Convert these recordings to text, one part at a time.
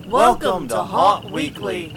Welcome to Haunt Weekly.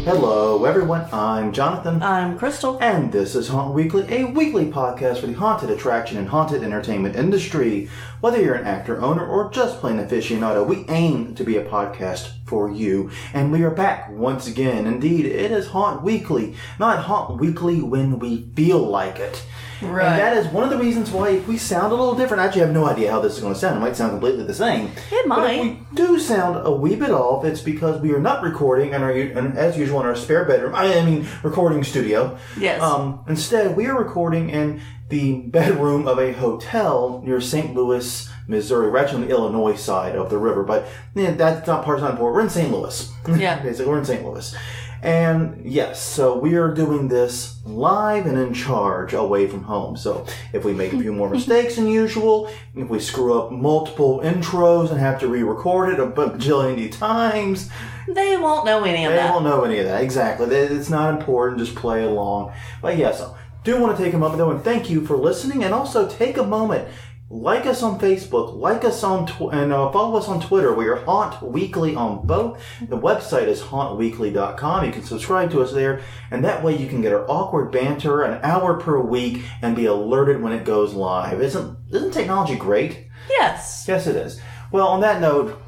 Hello everyone, I'm Jonathan. I'm Crystal. And this is Haunt Weekly, a weekly podcast for the haunted attraction and haunted entertainment industry. Whether you're an actor, owner, or just plain aficionado, we aim to be a podcast for you. And we are back once again. Indeed, it is Haunt Weekly, not Haunt Weekly when we feel like it. Right. And that is one of the reasons why if we sound a little different, I actually have no idea how this is going to sound. It might sound completely the same. It might. But if we do sound a wee bit off, it's because we are not recording, as usual, in our spare bedroom. I mean, recording studio. Yes. Instead, we are recording in the bedroom of a hotel near St. Louis, Missouri. We're actually on the Illinois side of the river, but that's not part of the important. We're in St. Louis. Yeah. Basically, we're in St. Louis. And yes, so we are doing this live and in charge away from home. So if we make a few more mistakes than usual, if we screw up multiple intros and have to re-record it a bajillion times, they won't know any of that. They won't know any of that, exactly. It's not important, just play along. But yes, I do want to take a moment though and thank you for listening, and also take a moment. Like us on Facebook, like us on and follow us on Twitter. We are Haunt Weekly on both. The website is hauntweekly.com. You can subscribe to us there, and that way you can get our awkward banter an hour per week and be alerted when it goes live. Isn't technology great? Yes. Yes, it is. Well, on that note,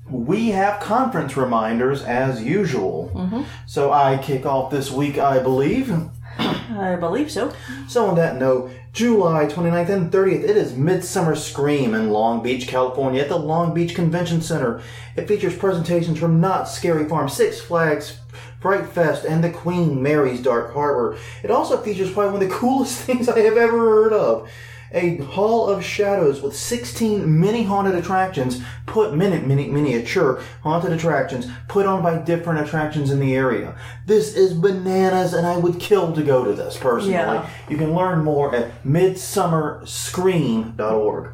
we have conference reminders as usual. Mm-hmm. So I kick off this week, I believe. I believe so. So on that note, July 29th and 30th, it is Midsummer Scream in Long Beach, California at the Long Beach Convention Center. It features presentations from Knott's Scary Farm, Six Flags Fright Fest, and the Queen Mary's Dark Harbor. It also features probably one of the coolest things I have ever heard of. A Hall of Shadows with 16 mini haunted attractions miniature haunted attractions put on by different attractions in the area. This is bananas, and I would kill to go to this personally. Yeah. You can learn more at midsummerscream.org.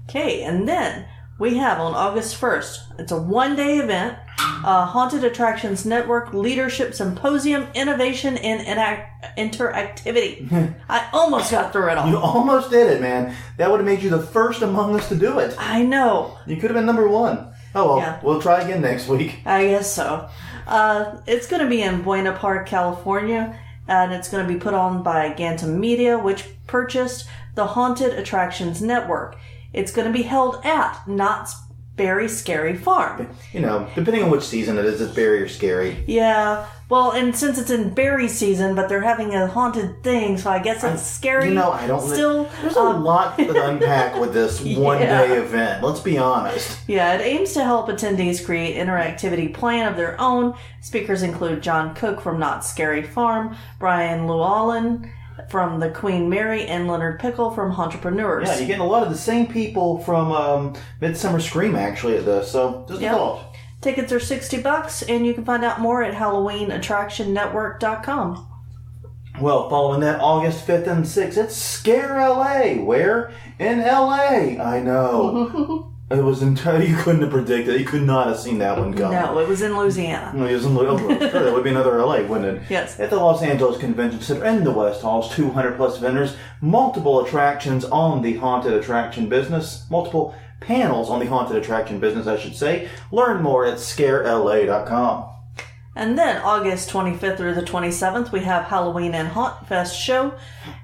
Okay, and then we have on August 1st, it's a one-day event, Haunted Attractions Network Leadership Symposium, Innovation and Interactivity. I almost got through it all. You almost did it, man. That would have made you the first among us to do it. I know. You could have been number one. Oh, well, Yeah. We'll try again next week. I guess so. It's going to be in Buena Park, California, and it's going to be put on by Gantum Media, which purchased the Haunted Attractions Network. It's going to be held at Knott's Berry Scary Farm. You know, depending on which season it is, it's berry or scary. Yeah, well, and since it's in berry season, but they're having a haunted thing, so I guess it's scary. You know, I don't... Still, there's a lot to unpack with this one-day event. Let's be honest. Yeah, it aims to help attendees create interactivity plan of their own. Speakers include John Cook from Knott's Scary Farm, Brian Llewellyn from the Queen Mary, and Leonard Pickle from Entrepreneurs. Yeah, you're getting a lot of the same people from Midsummer Scream, actually, at this, so just a thought. Tickets are $60, and you can find out more at HalloweenAttractionNetwork.com. Well, following that, August 5th and 6th, it's Scare LA. Where? In LA. I know. It was entirely, you couldn't have predicted. You could not have seen that one coming. No, it was in Louisiana. No, it was in Louisiana. Sure, that would be another LA, wouldn't it? Yes. At the Los Angeles Convention Center and the West Halls, 200 plus vendors, multiple attractions on the haunted attraction business, multiple panels on the haunted attraction business, I should say. Learn more at scarela.com. And then August 25th through the 27th, we have Halloween and Haunt Fest show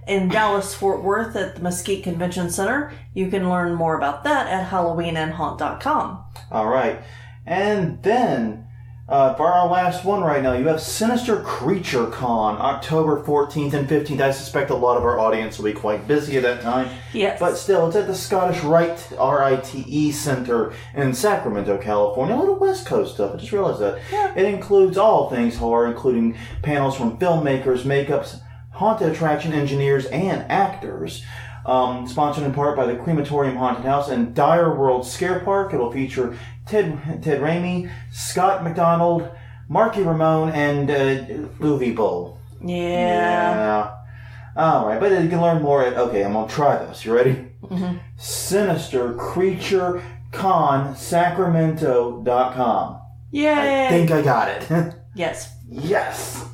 in Dallas-Fort Worth at the Mesquite Convention Center. You can learn more about that at halloweenandhaunt.com. All right. And then, for our last one right now, you have Sinister Creature Con, October 14th and 15th. I suspect a lot of our audience will be quite busy at that time. Yes. But still, it's at the Scottish Rite, R-I-T-E Center in Sacramento, California. A little West Coast stuff. I just realized that. Yeah. It includes all things horror, including panels from filmmakers, makeups, haunted attraction engineers, and actors. Sponsored in part by the Crematorium Haunted House and Dire World Scare Park. It will feature Ted Raimi, Scott McDonald, Marky Ramone, and Uwe Boll. Yeah. All right, but you can learn more at... Okay, I'm going to try this. You ready? Mm-hmm. Sinister Creature ConSacramento.com. Yay! I think I got it. Yes. Yes.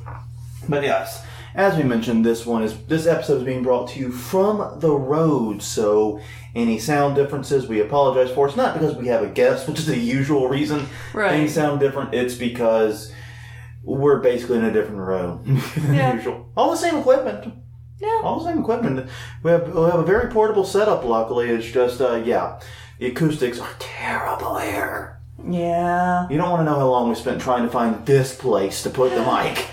But yes, as we mentioned, this episode is being brought to you from the road, so any sound differences we apologize for. It's not because we have a guest, which is the usual reason things sound different. It's because we're basically in a different room than usual. All the same equipment. Yeah. All the same equipment. We have a very portable setup, luckily. It's just, the acoustics are terrible here. Yeah. You don't want to know how long we spent trying to find this place to put the mic.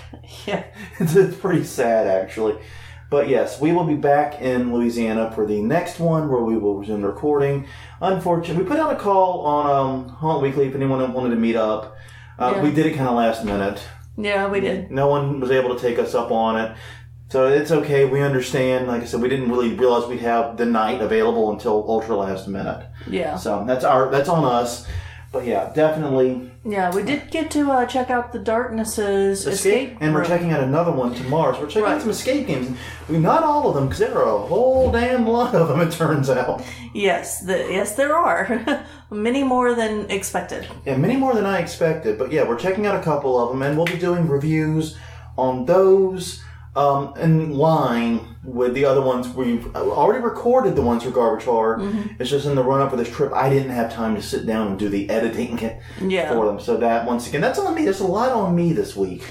Yeah. It's pretty sad, actually. But yes, we will be back in Louisiana for the next one where we will resume the recording. Unfortunately, we put out a call on Haunt Weekly if anyone wanted to meet up. We did it kind of last minute. Yeah, we did. No one was able to take us up on it. So it's okay. We understand. Like I said, we didn't really realize we'd have the night available until ultra last minute. Yeah. So that's on us. But yeah, definitely. Yeah, we did get to check out the Darkness's escape and we're checking out another one tomorrow. So we're checking out some escape games. Not all of them, because there are a whole damn lot of them, it turns out. Yes, there are. Many more than expected. Yeah, many more than I expected. But yeah, we're checking out a couple of them, and we'll be doing reviews on those in line with the other ones. We've already recorded the ones for Garbage Horror. Mm-hmm. It's just in the run-up of this trip, I didn't have time to sit down and do the editing for them. So that, once again, that's on me. There's a lot on me this week.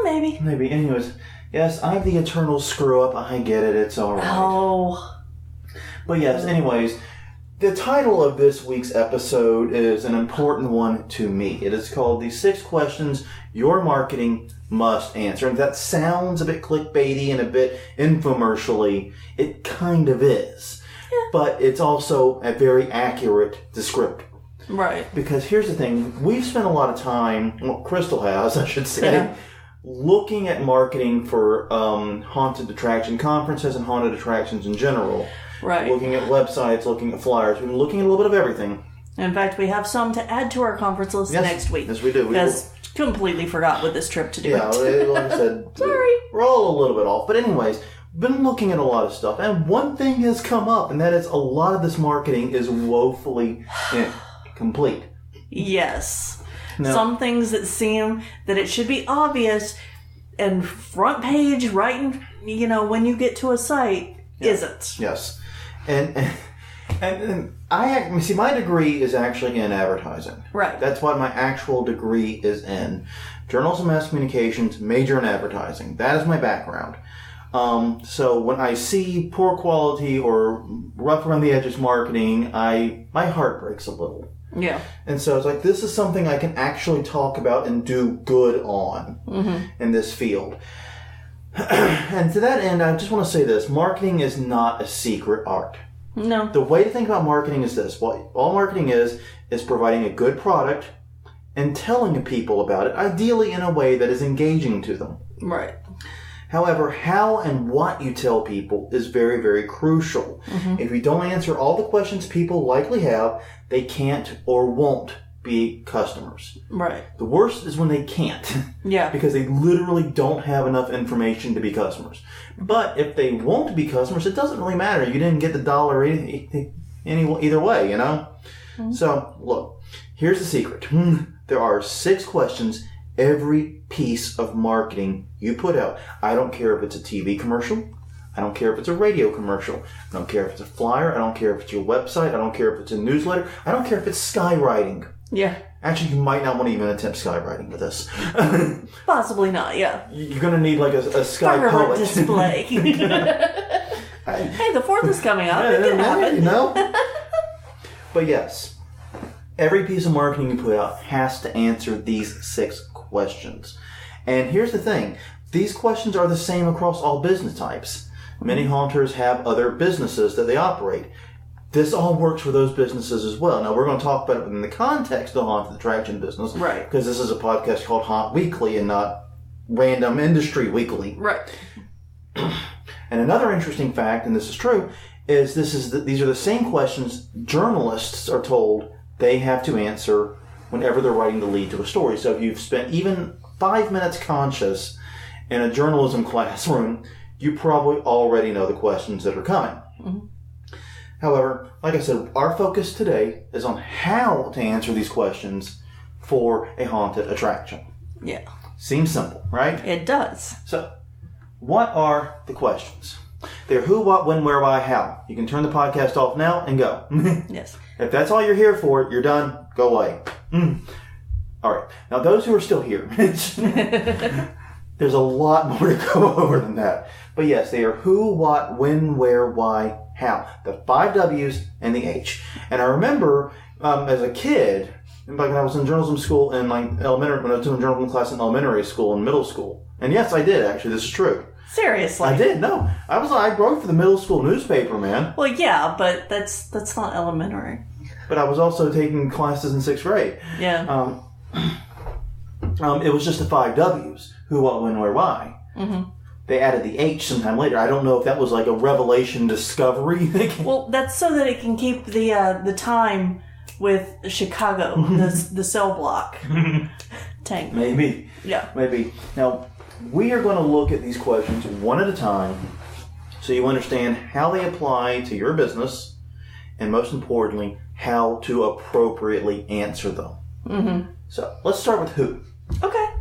Maybe. Anyways, yes, I'm the eternal screw-up. I get it. It's all right. Oh. But yes, anyways, the title of this week's episode is an important one to me. It is called The 6 Questions Your Marketing Must Answer. And that sounds a bit clickbaity and a bit infomercially. It kind of is. Yeah. But it's also a very accurate descriptor. Right. Because here's the thing. We've spent a lot of time, well, Crystal has, I should say, looking at marketing for haunted attraction conferences and haunted attractions in general. Right. Looking at websites, looking at flyers. We've been looking at a little bit of everything. In fact, we have some to add to our conference list next week. Yes, we do. Because completely forgot with this trip to do it. Like I said, sorry. We're all a little bit off. But anyways, been looking at a lot of stuff. And one thing has come up, and that is a lot of this marketing is woefully incomplete. Yes. No. Some things that seem that it should be obvious and front page right when you get to a site isn't. Yes. And I see, my degree is actually in advertising. Right. That's what my actual degree is in. Journalism, mass communications, major in advertising. That is my background. So when I see poor quality or rough around the edges marketing, my heart breaks a little. Yeah. And so it's like, this is something I can actually talk about and do good on in this field. And to that end, I just want to say this. Marketing is not a secret art. No. The way to think about marketing is this. What all marketing is providing a good product and telling people about it, ideally in a way that is engaging to them. Right. However, how and what you tell people is very, very crucial. Mm-hmm. If you don't answer all the questions people likely have, they can't or won't be customers. Right. The worst is when they can't. Yeah. Because they literally don't have enough information to be customers. But if they won't be customers, it doesn't really matter. You didn't get the dollar either way, you know? Mm-hmm. So, look, here's the secret. There are 6 questions every piece of marketing you put out. I don't care if it's a TV commercial. I don't care if it's a radio commercial. I don't care if it's a flyer. I don't care if it's your website. I don't care if it's a newsletter. I don't care if it's skywriting. Yeah. Actually, you might not want to even attempt skywriting with this. Possibly not, yeah. You're going to need like a sky Firework poet. display. Hey, the 4th is coming up. It can happen. You know? But yes, every piece of marketing you put out has to answer these 6 questions. And here's the thing. These questions are the same across all business types. Many haunters have other businesses that they operate. This all works for those businesses as well. Now, we're going to talk about it in the context of the haunted attraction business. Right. Because this is a podcast called Haunt Weekly and not Random Industry Weekly. Right. And another interesting fact, and this is true, is these are the same questions journalists are told they have to answer whenever they're writing the lead to a story. So if you've spent even 5 minutes conscious in a journalism classroom, you probably already know the questions that are coming. Mm-hmm. However, like I said, our focus today is on how to answer these questions for a haunted attraction. Yeah. Seems simple, right? It does. So, what are the questions? They're who, what, when, where, why, how. You can turn the podcast off now and go. Yes. If that's all you're here for, you're done. Go away. All right. Now, those who are still here, there's a lot more to go over than that. But yes, they are who, what, when, where, why, how. The 5 W's and the H. And I remember as a kid, back when I was in journalism school in like elementary, when I was doing journalism class in elementary school and middle school. And yes, I did actually. This is true. Seriously. I did. No, I wrote for the middle school newspaper, man. Well, yeah, but that's not elementary. But I was also taking classes in 6th grade. Yeah. It was just the 5 W's: who, what, when, where, why. Mm-hmm. They added the H sometime later. I don't know if that was like a revelation discovery. Well, that's so that it can keep the time with Chicago, the cell block tank. Maybe. Yeah. Maybe. Now, we are going to look at these questions one at a time so you understand how they apply to your business and, most importantly, how to appropriately answer them. Mm-hmm. So, let's start with who. Okay.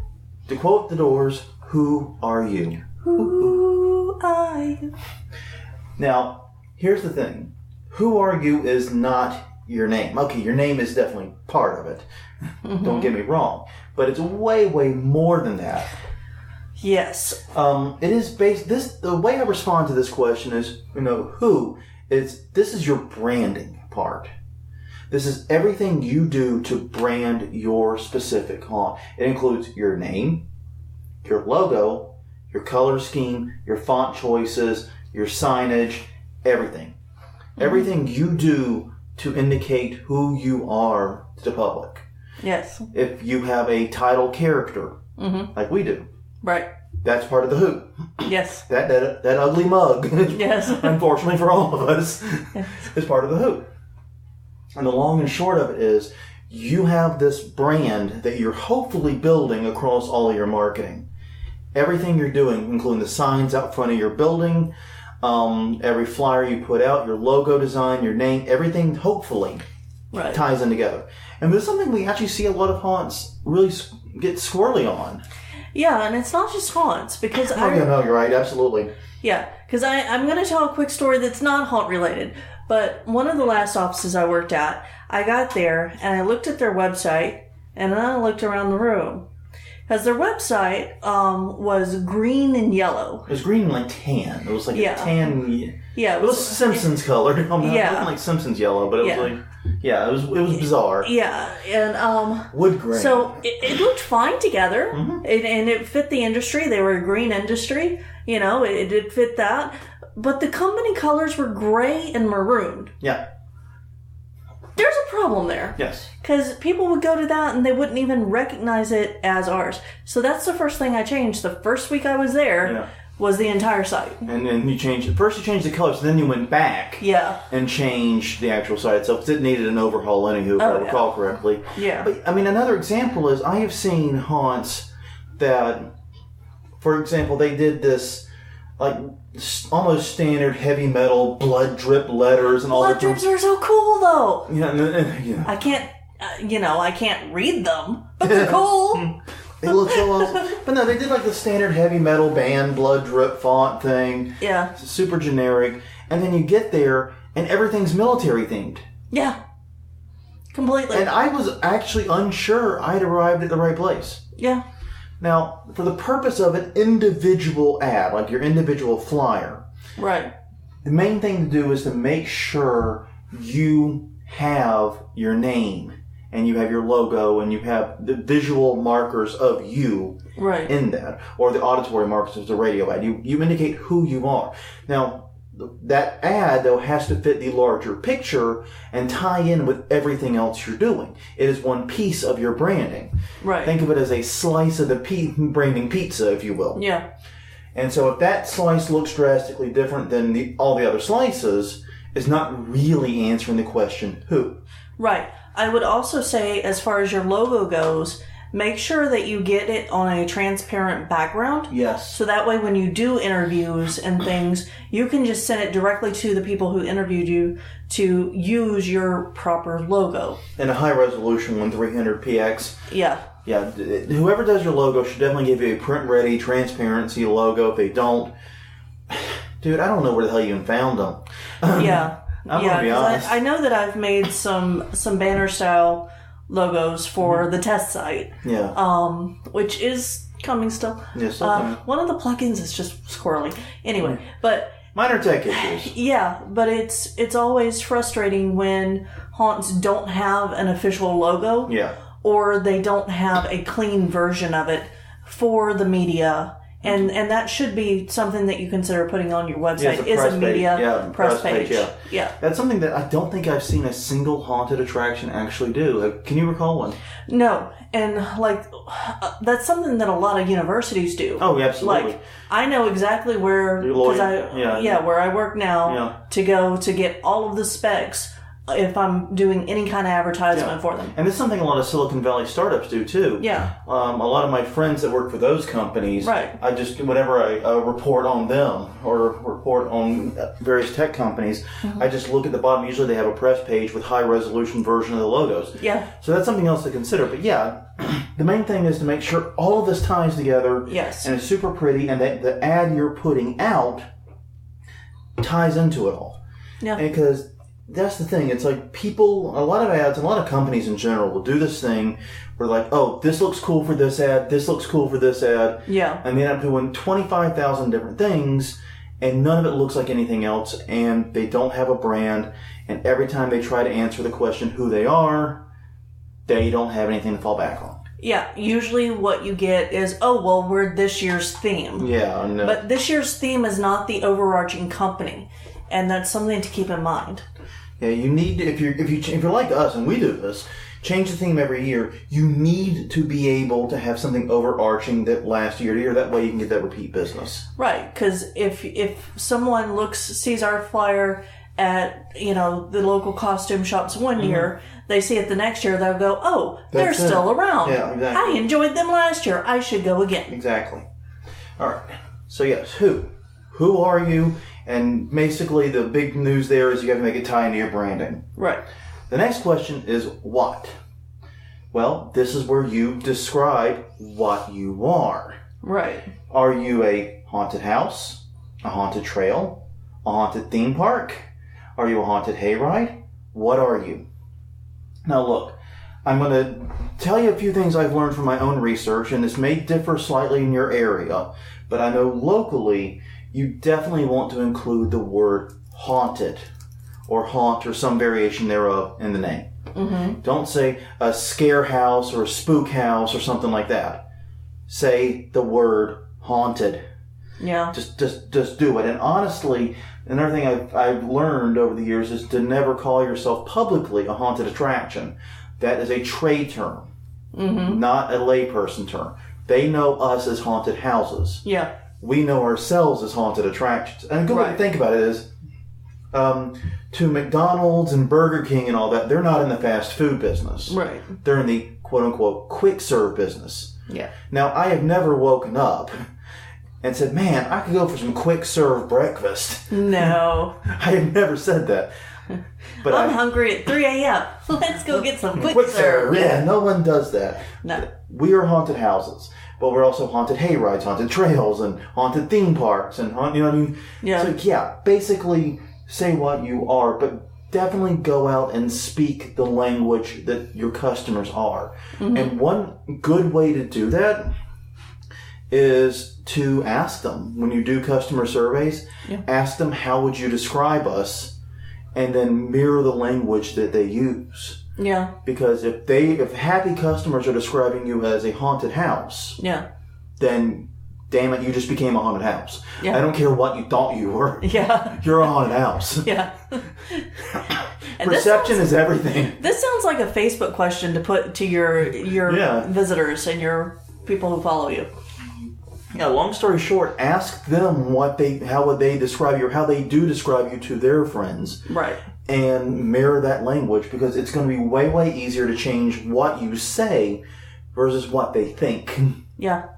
To quote the Doors, who are you? Who are you? Now, here's the thing. Who are you is not your name. Okay, your name is definitely part of it. Mm-hmm. Don't get me wrong. But it's way, way more than that. Yes. It is based, the way I respond to this question is, this is your branding part. This is everything you do to brand your specific haunt. It includes your name, your logo, your color scheme, your font choices, your signage, everything. Mm-hmm. Everything you do to indicate who you are to the public. Yes. If you have a title character, like we do. Right. That's part of the who. Yes. That ugly mug, yes. unfortunately for all of us, is part of the who. And the long and short of it is, you have this brand that you're hopefully building across all of your marketing. Everything you're doing, including the signs out front of your building, every flyer you put out, your logo design, your name, everything hopefully ties in together. And this is something we actually see a lot of haunts really get squirrely on. Yeah, and it's not just haunts, because no, you're right, absolutely. Yeah, because I'm going to tell a quick story that's not haunt related, but one of the last offices I worked at, I got there and I looked at their website and then I looked around the room. Because their website was green and yellow. It was green and like tan. It was like a tan. Yeah, it was Simpsons color. It wasn't like Simpsons yellow, but it was like, it was bizarre. Yeah, and wood grain. So it looked fine together, and it fit the industry. They were a green industry, it did fit that. But the company colors were gray and maroon. Yeah. There's a problem there. Yes. Because people would go to that and they wouldn't even recognize it as ours. So that's the first thing I changed. The first week I was there was the entire site. And then you changed it. First you changed the colors, then you went back and changed the actual site itself because it needed an overhaul anywho, if I recall correctly. Yeah. But, another example is I have seen haunts that, for example, they did this like almost standard heavy metal blood drip letters and all that. Blood drips are so cool though. Yeah. I can't, I can't read them, but they're cool. They look so awesome. But no, they did like the standard heavy metal band blood drip font thing. Yeah. It's super generic. And then you get there and everything's military themed. Yeah. Completely. And I was actually unsure I'd arrived at the right place. Yeah. Now, for the purpose of an individual ad, like your individual flyer, right, the main thing to do is to make sure you have your name and you have your logo and you have the visual markers of you in that, or the auditory markers of the radio ad. You indicate who you are. Now, that ad, though, has to fit the larger picture and tie in with everything else you're doing. It is one piece of your branding. Right. Think of it as a slice of the branding pizza, if you will. Yeah. And so if that slice looks drastically different than all the other slices, it's not really answering the question, who? Right. I would also say, as far as your logo goes, make sure that you get it on a transparent background. Yes. So that way when you do interviews and things, you can just send it directly to the people who interviewed you to use your proper logo. And a high resolution one, 300px. Yeah. Yeah, whoever does your logo should definitely give you a print-ready, transparency logo. If they don't, dude, I don't know where the hell you even found them. Yeah. I'm gonna be honest. I know that I've made some banner-style logos for the test site. Yeah. Which is coming still. Yes. One of the plugins is just squirrely. Anyway, but... Minor tech issues. Yeah, but it's always frustrating when haunts don't have an official logo. Yeah. Or they don't have a clean version of it for the media. And that should be something that you consider putting on your website, is a media press page. Yeah. That's something that I don't think I've seen a single haunted attraction actually do. Can you recall one? No. And, that's something that a lot of universities do. Oh, absolutely. I know exactly where, because where I work now, to go to get all of the specs if I'm doing any kind of advertisement for them. And this is something a lot of Silicon Valley startups do, too. Yeah. A lot of my friends that work for those companies, right. I just, whenever I report on them or report on various tech companies, I just look at the bottom. Usually they have a press page with high-resolution version of the logos. Yeah. So that's something else to consider. But yeah, the main thing is to make sure all of this ties together. Yes. And it's super pretty, and that the ad you're putting out ties into it all. Yeah. Because that's the thing. It's like people, a lot of ads, a lot of companies in general will do this thing where like, oh, this looks cool for this ad, this looks cool for this ad. Yeah. And they end up doing 25,000 different things, and none of it looks like anything else, and they don't have a brand, and every time they try to answer the question who they are, they don't have anything to fall back on. Yeah, usually what you get is, oh, well, we're this year's theme. Yeah, no. But this year's theme is not the overarching company, and that's something to keep in mind. Yeah, you need to, if you're like us, and we do this, change the theme every year. You need to be able to have something overarching that lasts year to year. That way, you can get that repeat business. Right, because if someone sees our flyer at the local costume shops one year, they see it the next year, they'll go, oh, they're still around. Yeah, exactly. I enjoyed them last year. I should go again. Exactly. All right. So yes, who are you? And basically, the big news there is you got to make it tie into your branding. Right. The next question is what? Well, this is where you describe what you are. Right. Are you a haunted house? A haunted trail? A haunted theme park? Are you a haunted hayride? What are you? Now look, I'm going to tell you a few things I've learned from my own research, and this may differ slightly in your area, but I know locally you definitely want to include the word haunted or haunt or some variation thereof in the name. Mm-hmm. Don't say a scare house or a spook house or something like that. Say the word haunted. Yeah. Just do it. And honestly, another thing I've learned over the years is to never call yourself publicly a haunted attraction. That is a trade term, not a layperson term. They know us as haunted houses. Yeah. We know ourselves as haunted attractions. And a good way to think about it is, to McDonald's and Burger King and all that, they're not in the fast food business. Right. They're in the quote-unquote quick serve business. Yeah. Now, I have never woken up and said, man, I could go for some quick serve breakfast. No. I have never said that. But I'm hungry at 3 a.m. Let's go get some quick serve. Yeah, no one does that. No. We are haunted houses. But we're also haunted hayrides, haunted trails, and haunted theme parks, and you know what I mean? Yeah. So yeah, basically say what you are, but definitely go out and speak the language that your customers are. Mm-hmm. And one good way to do that is to ask them, when you do customer surveys, ask them how would you describe us, and then mirror the language that they use. Yeah. Because if happy customers are describing you as a haunted house, then damn it, you just became a haunted house. Yeah. I don't care what you thought you were. Yeah. You're a haunted house. Yeah. Perception is everything. This sounds like a Facebook question to put to your visitors and your people who follow you. Yeah, long story short, ask them how would they describe you, or how they do describe you to their friends. Right. And mirror that language, because it's going to be way, way easier to change what you say versus what they think. Yeah.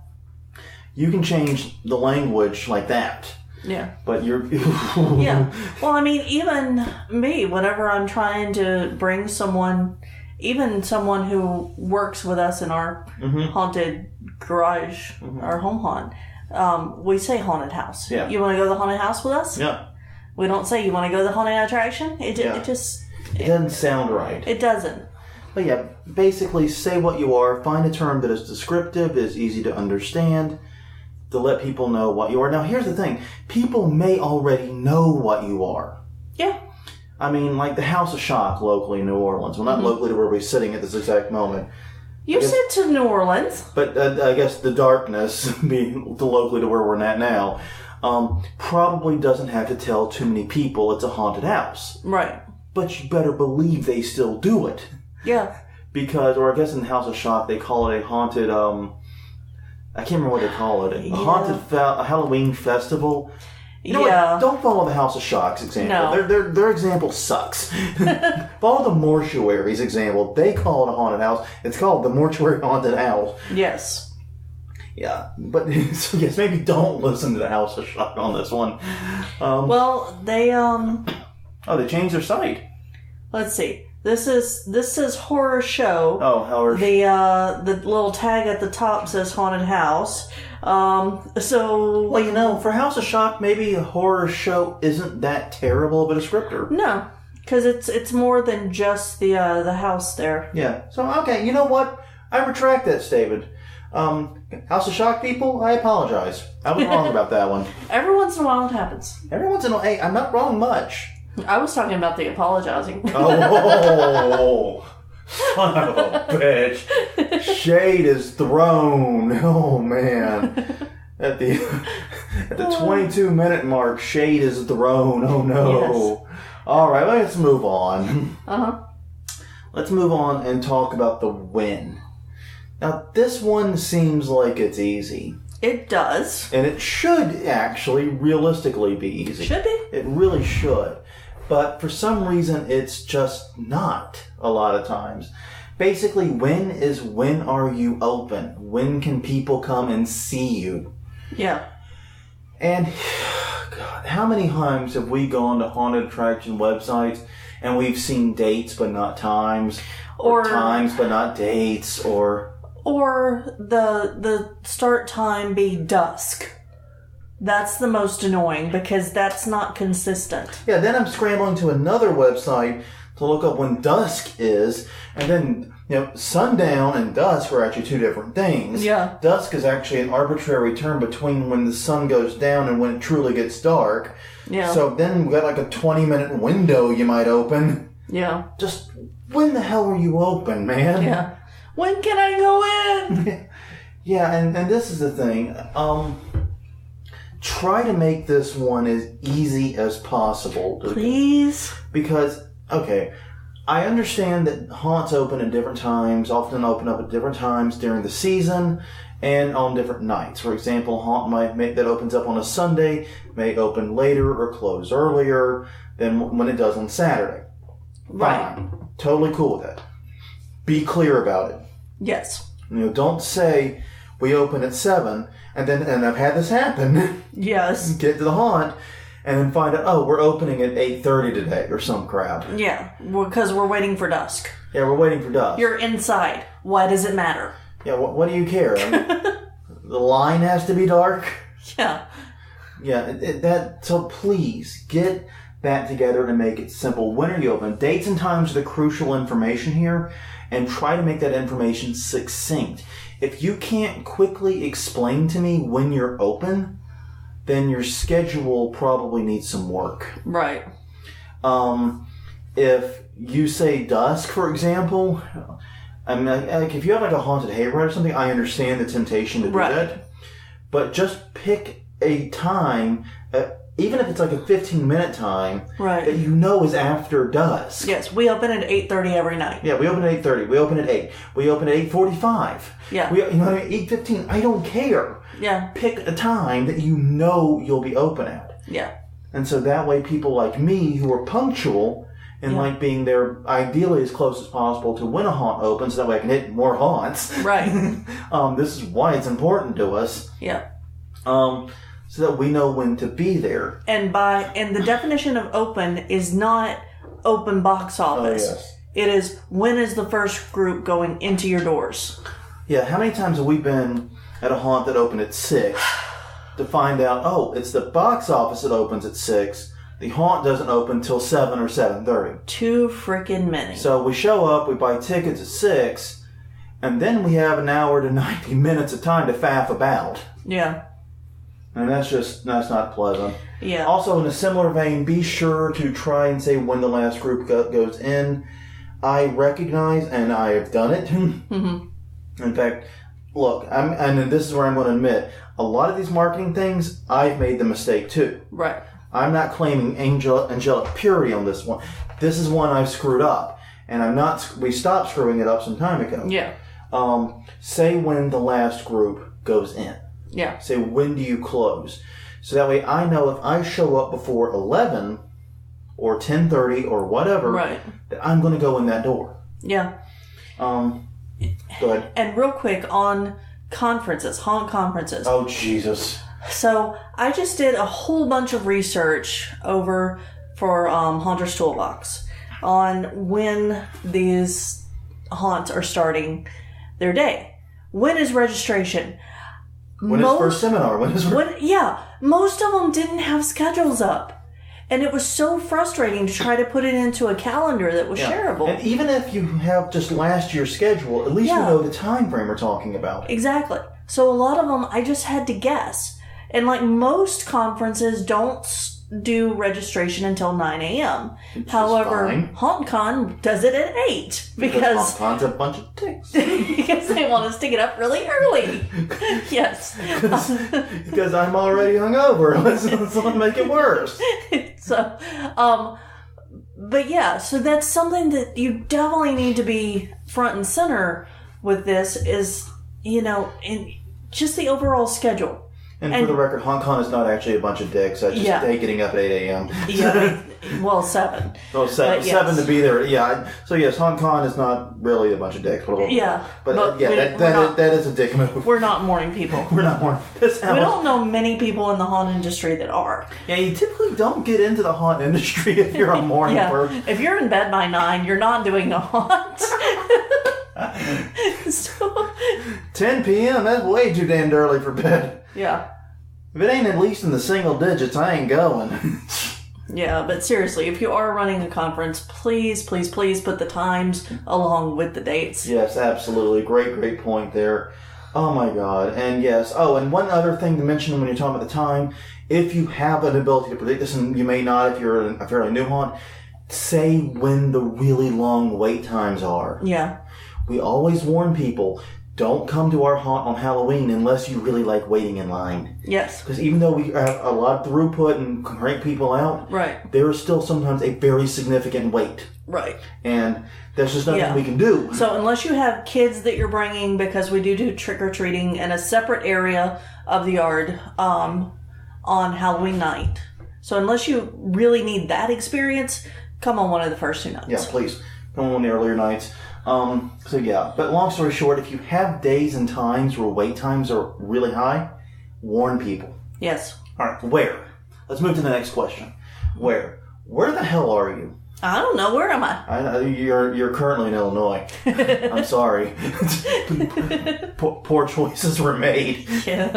You can change the language like that. Yeah. But you're... Yeah. Well, I mean, even me, whenever I'm trying to bring someone, even someone who works with us in our haunted garage, our home haunt, we say haunted house. Yeah. You want to go to the haunted house with us? Yeah. We don't say you want to go to the haunted attraction. It doesn't sound right. It doesn't. But yeah, basically say what you are. Find a term that is descriptive, is easy to understand, to let people know what you are. Now, here's the thing. People may already know what you are. Yeah. I mean, like the House of Shock locally in New Orleans. Well, not locally to where we're sitting at this exact moment. You said to New Orleans. But I guess the darkness, being locally to where we're at now, probably doesn't have to tell too many people it's a haunted house. Right. But you better believe they still do it. Yeah. Because, or I guess in the House of Shock, they call it a haunted, I can't remember what they call it. A haunted a Halloween festival. You know what? Don't follow the House of Shock's example. No. Their example sucks. Follow the Mortuary's example. They call it a haunted house. It's called the Mortuary Haunted House. Yes. Yeah. But, so yes, maybe don't listen to the House of Shock on this one. Well, they, Oh, they changed their site. Let's see. This says horror show. Oh, horror. The little tag at the top says haunted house. So well, you know, for House of Shock, maybe a horror show isn't that terrible of a descriptor. No, because it's more than just the house there. Yeah. So okay, you know what? I retract that statement. House of Shock people, I apologize. I was wrong about that one. Every once in a while it happens. Every once in a while, hey, I'm not wrong much. I was talking about the apologizing. Oh, son of a bitch. Shade is thrown. Oh, man. At the 22-minute mark, shade is thrown. Oh, no. Yes. All right, let's move on. Uh-huh. Let's move on and talk about the win. Now, this one seems like it's easy. It does. And it should actually realistically be easy. Should be. It really should. But for some reason, it's just not a lot of times. Basically, when are you open? When can people come and see you? Yeah. And, God, how many times have we gone to haunted attraction websites and we've seen dates but not times? Or times but not dates? Or the start time be dusk. That's the most annoying because that's not consistent. Yeah, then I'm scrambling to another website to look up when dusk is, and then, you know, sundown and dusk are actually two different things. Yeah. Dusk is actually an arbitrary term between when the sun goes down and when it truly gets dark. Yeah. So then we've got like a 20-minute window you might open. Yeah. Just, when the hell are you open, man? Yeah. When can I go in? Yeah, and this is the thing. Try to make this one as easy as possible. Please? Because, okay, I understand that haunts open at different times, often open up at different times during the season and on different nights. For example, haunt that opens up on a Sunday may open later or close earlier than when it does on Saturday. Right. Fine. Totally cool with that. Be clear about it. Yes. You know, don't say we open at 7 and I've had this happen. Yes. Get to the haunt and then find out, oh, we're opening at 8:30 today or some crap. Yeah, because we're waiting for dusk. Yeah, we're waiting for dusk. You're inside. Why does it matter? Yeah, what do you care? I mean, the line has to be dark. Yeah. Yeah, so please get that together and make it simple. When are you open? Dates and times are the crucial information here, and try to make that information succinct. If you can't quickly explain to me when you're open, then your schedule probably needs some work. Right. If you say dusk, for example, I mean, like if you have like a haunted hayride or something, I understand the temptation to do that. But just pick a time, even if it's like a 15-minute time, that you know is after dusk. Yes, we open at 8:30 every night. Yeah, we open at 8:30. We open at 8. We open at 8:45. Yeah. You know what I mean? 8:15. I don't care. Yeah. Pick a time that you know you'll be open at. Yeah. And so that way people like me who are punctual and like being there ideally as close as possible to when a haunt opens, so that way I can hit more haunts. Right. This is why it's important to us. Yeah. So that we know when to be there. And the definition of open is not open box office. Oh, yes. It is, when is the first group going into your doors? Yeah, how many times have we been at a haunt that opened at 6 to find out, oh, it's the box office that opens at 6. The haunt doesn't open till 7 or 7:30. Too freaking many. So we show up, we buy tickets at 6, and then we have an hour to 90 minutes of time to faff about. Yeah. And that's not pleasant. Yeah. Also, in a similar vein, be sure to try and say when the last group goes in. I recognize, and I have done it. Mm-hmm. In fact, look, and this is where I'm going to admit, a lot of these marketing things, I've made the mistake too. Right. I'm not claiming angelic purity on this one. This is one I've screwed up, and we stopped screwing it up some time ago. Yeah. Say when the last group goes in. Yeah. Say, when do you close? So that way I know if I show up before 11 or 10:30 or whatever, right, that I'm going to go in that door. Yeah. Go ahead. And real quick on conferences, haunt conferences. Oh, Jesus. So I just did a whole bunch of research for Haunter's Toolbox on when these haunts are starting their day. When is registration? When is first seminar? Most of them didn't have schedules up. And it was so frustrating to try to put it into a calendar that was shareable. And even if you have just last year's schedule, at least you know the time frame we're talking about. Exactly. So a lot of them, I just had to guess. And like most conferences don't do registration until 9 a.m. However, HauntCon does it at 8 because HauntCon's a bunch of dicks. Because they want us to get up really early. Yes. Because I'm already hungover. Let's not make it worse. So, but yeah, so that's something that you definitely need to be front and center with this is, in just the overall schedule. And for the record, HauntCon is not actually a bunch of dicks. I just hate getting up at 8 a.m. Yeah, well, 7. Oh, 7. Yes. 7 to be there. Yeah. So, yes, HauntCon is not really a bunch of dicks. Yeah. But that is a dick move. We're not morning people. We're not morning. We don't know many people in the haunt industry that are. Yeah, you typically don't get into the haunt industry if you're a morning person. If you're in bed by 9, you're not doing a haunt. So, 10 p.m., that's way too damn early for bed. Yeah. If it ain't at least in the single digits, I ain't going. Yeah, but seriously, if you are running a conference, please, please, please put the times along with the dates. Yes, absolutely. Great point there. Oh my God. And yes. Oh, and one other thing to mention when you're talking about the time, if you have an ability to predict this, and you may not if you're a fairly new haunt, say when the really long wait times are. Yeah. We always warn people, don't come to our haunt on Halloween unless you really like waiting in line. Yes. Because even though we have a lot of throughput and crank people out, right, there is still sometimes a very significant wait. Right. And there's just nothing we can do. So unless you have kids that you're bringing, because we do trick-or-treating in a separate area of the yard on Halloween night. So unless you really need that experience, come on one of the first 2 nights. Yeah, please. Come on one of the earlier nights. But long story short, if you have days and times where wait times are really high, warn people. Yes. All right, where? Let's move to the next question. Where? Where the hell are you? I don't know. Where am I? I know you're currently in Illinois. I'm sorry. Poor choices were made. Yeah.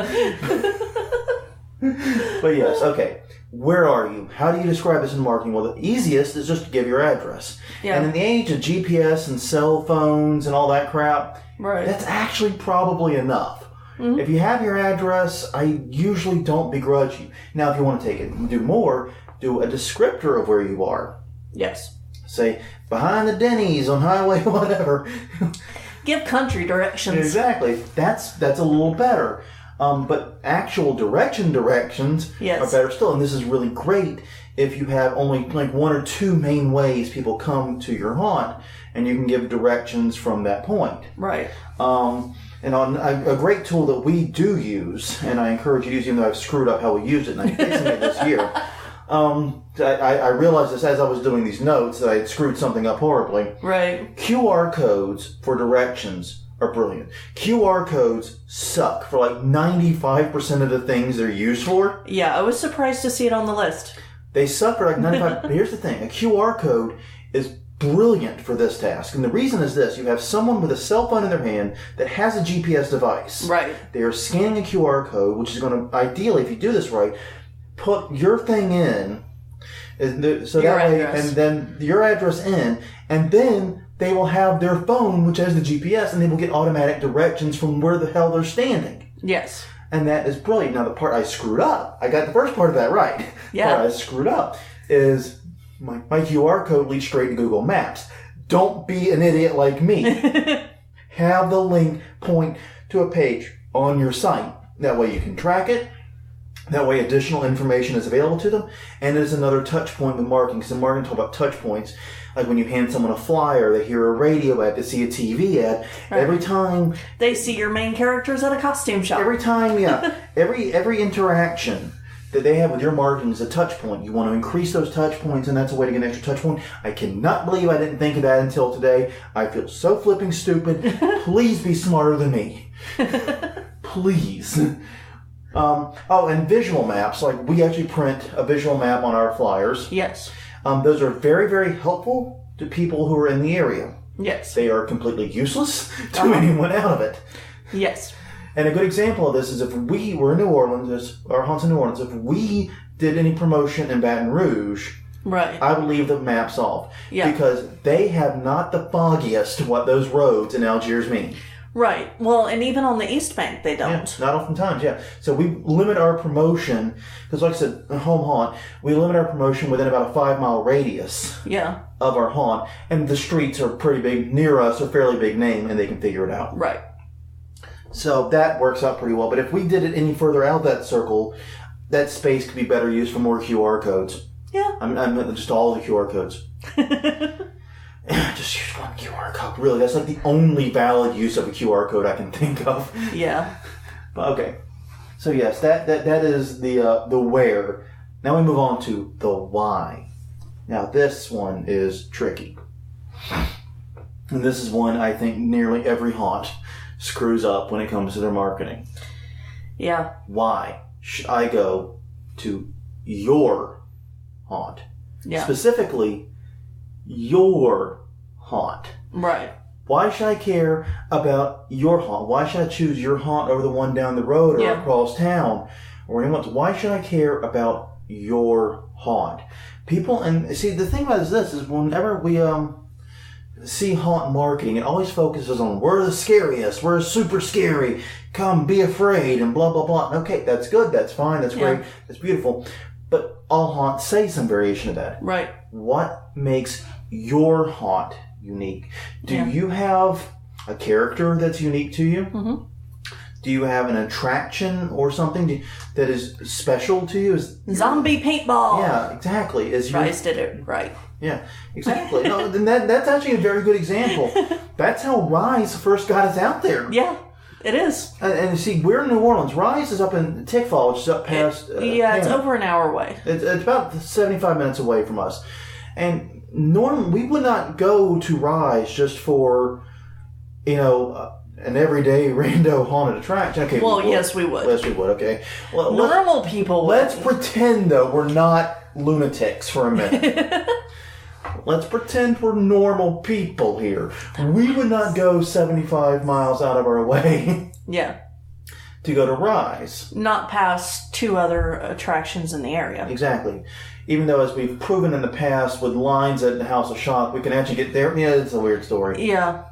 But yes, okay. Where are you? How do you describe this in marketing? Well, the easiest is just to give your address. Yeah. And in the age of GPS and cell phones and all that crap, that's actually probably enough. Mm-hmm. If you have your address, I usually don't begrudge you. Now, if you want to take it and do more, do a descriptor of where you are. Yes. Say, behind the Denny's on highway whatever. Give country directions. Exactly. That's a little better. But actual directions are better still. And this is really great if you have only like 1 or 2 main ways people come to your haunt, and you can give directions from that point. Right. And on a great tool that we do use, and I encourage you to use, even though I've screwed up how we used it, and I'm fixing it this year, I realized this as I was doing these notes that I had screwed something up horribly. Right. QR codes for directions are brilliant. QR codes suck for like 95% of the things they're used for. Yeah, I was surprised to see it on the list. They suck for like 95%. But here's the thing. A QR code is brilliant for this task. And the reason is this. You have someone with a cell phone in their hand that has a GPS device. Right. They are scanning a QR code, which is going to, ideally, if you do this right, put your thing in, so your that way, address. and then your address in, and then they will have their phone, which has the GPS, and they will get automatic directions from where the hell they're standing. Yes. And that is brilliant. Now, the part I screwed up, I got the first part of that right. Yeah. The part I screwed up is my QR code leads straight to Google Maps. Don't be an idiot like me. Have the link point to a page on your site. That way you can track it. That way additional information is available to them. And it is another touch point with marketing. Because in marketing, talk about touch points. Like when you hand someone a flyer, they hear a radio ad, they see a TV ad. Right. Every time... They see your main characters at a costume shop. Every time, yeah. every interaction that they have with your marketing is a touch point. You want to increase those touch points, and that's a way to get an extra touch point. I cannot believe I didn't think of that until today. I feel so flipping stupid. Please be smarter than me. Please. And visual maps. Like, we actually print a visual map on our flyers. Yes. Those are very, very helpful to people who are in the area. Yes. They are completely useless to anyone out of it. Yes. And a good example of this is if we were in New Orleans, our haunts in New Orleans, if we did any promotion in Baton Rouge, right, I would leave the maps off. Yeah. Because they have not the foggiest what those roads in Algiers mean. Right. Well, and even on the East Bank, they don't. Yeah, not oftentimes, yeah. So we limit our promotion, because like I said, home haunt, we limit our promotion within about a 5-mile radius of our haunt. And the streets are pretty big, near us, are fairly big name, and they can figure it out. Right. So that works out pretty well. But if we did it any further out of that circle, that space could be better used for more QR codes. Yeah. I mean, just all the QR codes. Just use one QR code. Really, that's like the only valid use of a QR code I can think of. Yeah. But okay. So yes, that is the where. Now we move on to the why. Now this one is tricky. And this is one I think nearly every haunt screws up when it comes to their marketing. Yeah. Why should I go to your haunt? Yeah. Specifically, your haunt. Right. Why should I care about your haunt? Why should I choose your haunt over the one down the road or across town or anyone else? Why should I care about your haunt? People, and see, the thing about this is whenever we see haunt marketing, it always focuses on we're the scariest, we're super scary, come be afraid, and blah, blah, blah. Okay, that's good, that's fine, that's great, that's beautiful. But all haunts say some variation of that. Right. What makes your haunt unique? Do you have a character that's unique to you? Mm-hmm. Do you have an attraction or something that is special to you? Zombie paintball. Yeah, exactly. Rice did it right. Yeah, exactly. No, then that's actually a very good example. That's how Rise first got us out there. Yeah, it is. And you see, we're in New Orleans. Rise is up in Tickfall, which is up past... it's over an hour away. It's about 75 minutes away from us. And we would not go to Rise just for, an everyday rando haunted attraction. Okay. Well, yes, we would. Yes, we would. Okay. Well, normal people would. Let's pretend, though, we're not lunatics for a minute. Let's pretend we're normal people here. We would not go 75 miles out of our way. Yeah. To go to Rise. Not past 2 other attractions in the area. Exactly. Even though, as we've proven in the past with lines at the House of Shock, we can actually get there. Yeah, it's a weird story. Yeah.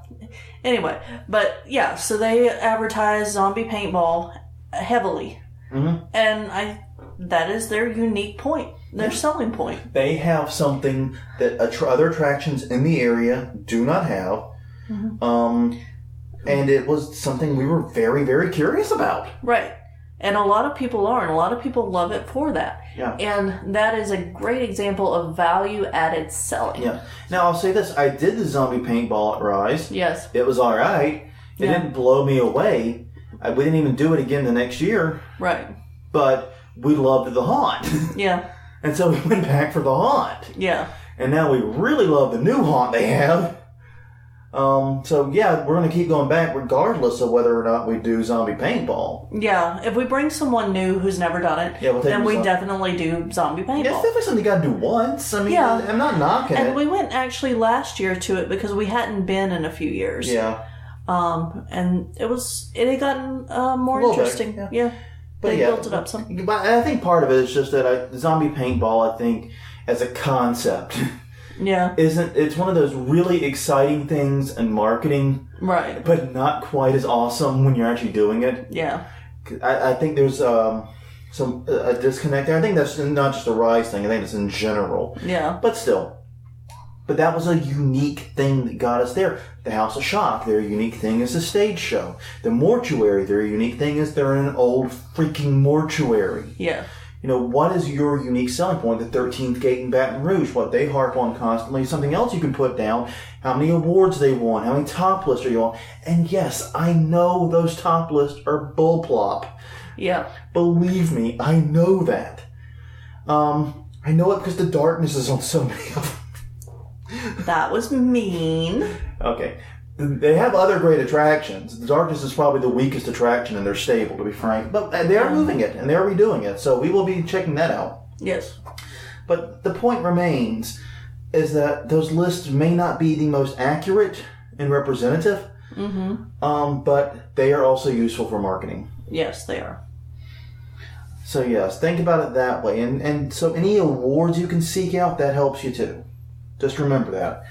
Anyway, but yeah, so they advertise zombie paintball heavily. Mm-hmm. And that is their unique point, their selling point. They have something that other attractions in the area do not have. Mm-hmm. And it was something we were very, very curious about. Right. And a lot of people are, and a lot of people love it for that. Yeah. And that is a great example of value-added selling. Yeah. Now, I'll say this. I did the zombie paintball at Rise. Yes. It was all right. It didn't blow me away. We didn't even do it again the next year. Right. But we loved the haunt. Yeah. And so we went back for the haunt. Yeah. And now we really love the new haunt they have. So yeah, we're going to keep going back regardless of whether or not we do zombie paintball. Yeah, if we bring someone new who's never done it, then we definitely do zombie paintball. Yeah, it's definitely something you got to do once. I mean, I'm not knocking it. And we went actually last year to it because we hadn't been in a few years. Yeah. And it had gotten more interesting. Bit, yeah. But they built it up some. But I think part of it is just that zombie paintball, I think, as a concept... Yeah. It's one of those really exciting things in marketing. Right. But not quite as awesome when you're actually doing it. Yeah. I think there's a disconnect there. I think that's not just a Rise thing. I think it's in general. Yeah. But still. But that was a unique thing that got us there. The House of Shock, their unique thing is a stage show. The Mortuary, their unique thing is they're in an old freaking mortuary. Yeah. You know, what is your unique selling point? The 13th Gate in Baton Rouge, what they harp on constantly, something else you can put down, how many awards they won, how many top lists are you on. And yes, I know those top lists are bullplop. Yeah. Believe me, I know that. I know it because the darkness is on so many of them. That was mean. Okay. They have other great attractions. The Darkness is probably the weakest attraction in their stable, to be frank. But they are moving it, and they are redoing it. So we will be checking that out. Yes. But the point remains is that those lists may not be the most accurate and representative. Mm-hmm. But they are also useful for marketing. Yes, they are. So yes, think about it that way. And so any awards you can seek out, that helps you too. Just remember that.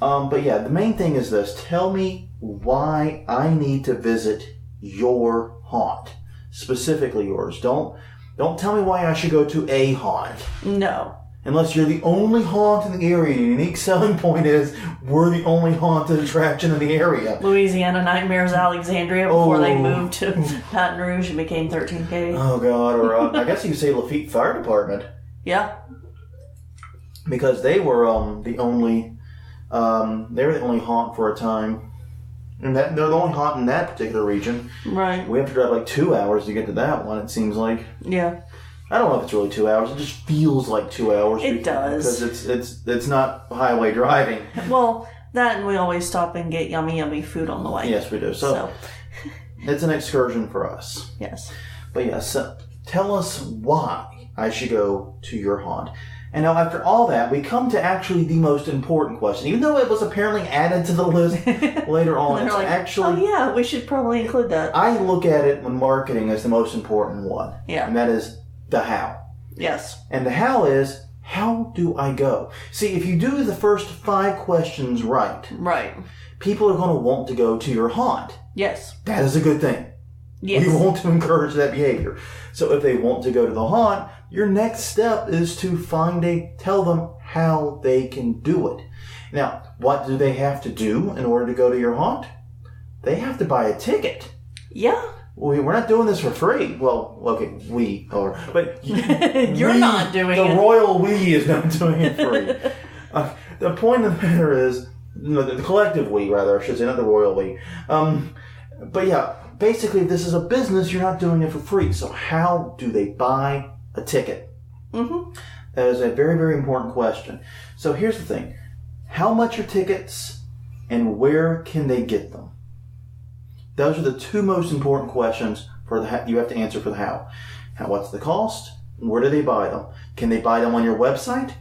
But yeah, the main thing is this. Tell me why I need to visit your haunt. Specifically yours. Don't tell me why I should go to a haunt. No. Unless you're the only haunt in the area. The unique selling point is we're the only haunted attraction in the area. Louisiana Nightmares Alexandria before they moved to Baton Rouge and became 13K. Oh, God. Or I guess you could say Lafitte Fire Department. Yeah. Because they were the only... they were the only haunt for a time. And they're the only haunt in that particular region. Right. We have to drive like 2 hours to get to that one, it seems like. Yeah. I don't know if it's really 2 hours. It just feels like 2 hours. It does. Because it's not highway driving. Well, that and we always stop and get yummy food on the way. Yes, we do. So. It's an excursion for us. Yes. But yes, tell us why I should go to your haunt. And now after all that, we come to actually the most important question. Even though it was apparently added to the list later on, it's like, actually... Oh yeah, we should probably include that. I look at it when marketing as the most important one. Yeah. And that is the how. Yes. And the how is, how do I go? See, if you do the first 5 questions right, people are going to want to go to your haunt. Yes. That is a good thing. Yes. We want to encourage that behavior. So if they want to go to the haunt, your next step is to tell them how they can do it. Now, what do they have to do in order to go to your haunt? They have to buy a ticket. Yeah. We're not doing this for free. Well, okay, we are. But you're not doing it. The royal we is not doing it free. The point of the matter is, the collective we, rather, I should say, not the royal we. But yeah, basically, if this is a business, you're not doing it for free. So how do they buy a ticket? Mm-hmm. That is a very, very important question. So here's the thing. How much are tickets and where can they get them? Those are the 2 most important questions for you have to answer for the how. What's the cost? Where do they buy them? Can they buy them on your website?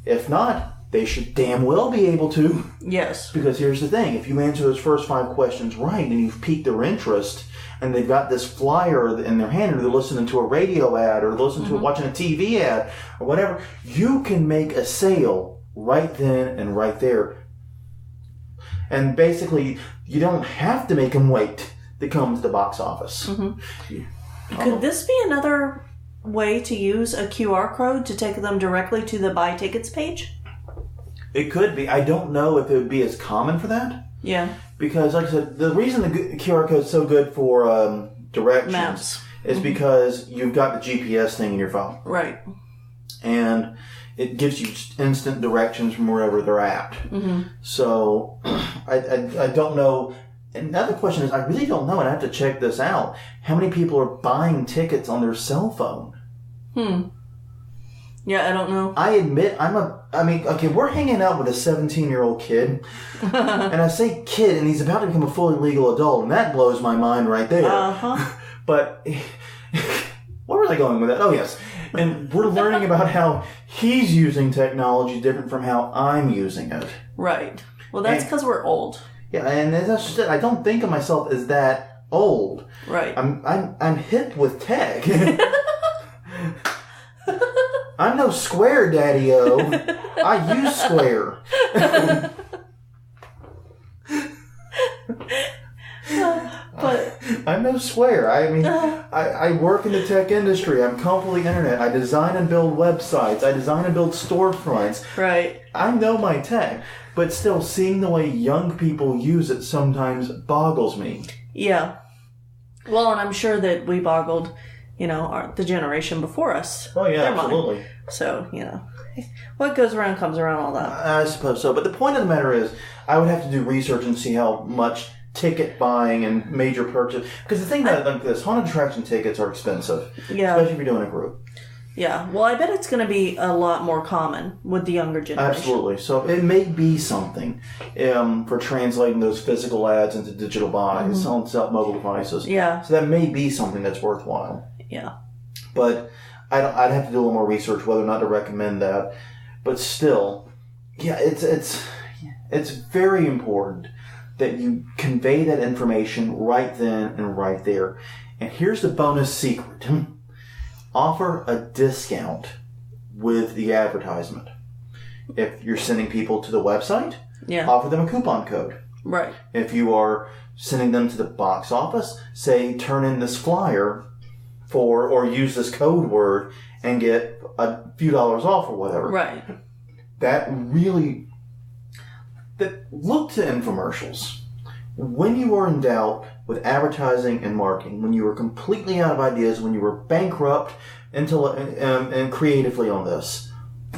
If not, they should damn well be able to. Yes. Because here's the thing. If you answer those first 5 questions right and you've piqued their interest and they've got this flyer in their hand or they're listening to a radio ad or they're listening to watching a TV ad or whatever, you can make a sale right then and right there. And basically, you don't have to make them wait to come to the box office. Mm-hmm. Could this be another way to use a QR code to take them directly to the buy tickets page? It could be. I don't know if it would be as common for that. Yeah. Because, like I said, the reason the QR code is so good for directions is because you've got the GPS thing in your phone. Right. And it gives you instant directions from wherever they're at. Mm-hmm. So, I don't know. Another question is, I really don't know, and I have to check this out. How many people are buying tickets on their cell phone? Yeah, I don't know. I admit okay, we're hanging out with a 17-year-old kid. And I say kid, and he's about to become a fully legal adult, and that blows my mind right there. Uh-huh. But where was I going with that? Oh, yes. And we're learning about how he's using technology different from how I'm using it. Right. Well, that's because we're old. Yeah, and that's just it. I don't think of myself as that old. Right. I'm hip with tech. I'm no Square Daddy-O. I use Square. But I'm no Square. I mean, I work in the tech industry. I'm comfortable with the internet. I design and build websites. I design and build storefronts. right. I know my tech, but still, seeing the way young people use it sometimes boggles me. Yeah. Well, and I'm sure that we boggled, the generation before us. Oh, yeah, Their mind. absolutely. So, what goes around comes around, all that. I suppose so. But the point of the matter is, I would have to do research and see how much ticket buying and major purchase. Because the thing about it like this, haunted attraction tickets are expensive. Yeah. Especially if you're doing a group. Yeah. Well, I bet it's going to be a lot more common with the younger generation. Absolutely. So it may be something for translating those physical ads into digital buys on mobile devices. Yeah. So that may be something that's worthwhile. Yeah. But I'd have to do a little more research whether or not to recommend that. But still, yeah, it's very important that you convey that information right then and right there. And here's the bonus secret. Offer a discount with the advertisement. If you're sending people to the website, offer them a coupon code. Right. If you are sending them to the box office, say turn in this flyer or use this code word and get a few dollars off or whatever. Right. Look to infomercials. When you are in doubt with advertising and marketing, when you are completely out of ideas, when you are bankrupt and creatively on this,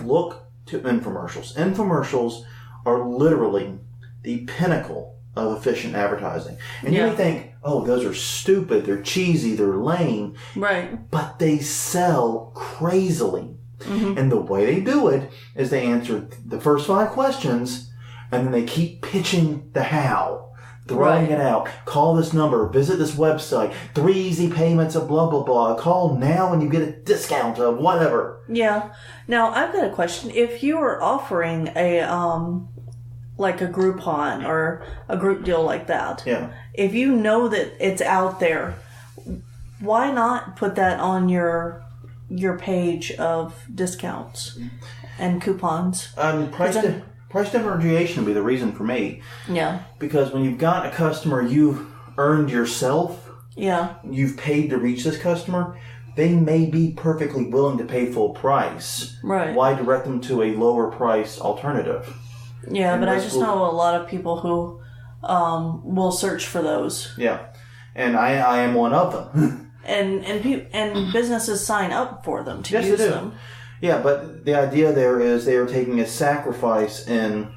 look to infomercials. Infomercials are literally the pinnacle of efficient advertising. And you may think, oh, those are stupid, they're cheesy, they're lame. Right. But they sell crazily. Mm-hmm. And the way they do it is they answer the first 5 questions and then they keep pitching the how. Throwing it out. Call this number. Visit this website. 3 easy payments of blah, blah, blah. Call now and you get a discount of whatever. Yeah. Now, I've got a question. If you are offering a Groupon or a group deal like that, if you know that it's out there, why not put that on your page of discounts and coupons? Price differentiation would be the reason for me. Yeah. Because when you've got a customer you've earned yourself, you've paid to reach this customer, they may be perfectly willing to pay full price. Right. Why direct them to a lower price alternative? Yeah, but I just know a lot of people who will search for those. Yeah. And I am one of them. and businesses sign up for them to use them. Yeah, but the idea there is they are taking a sacrifice in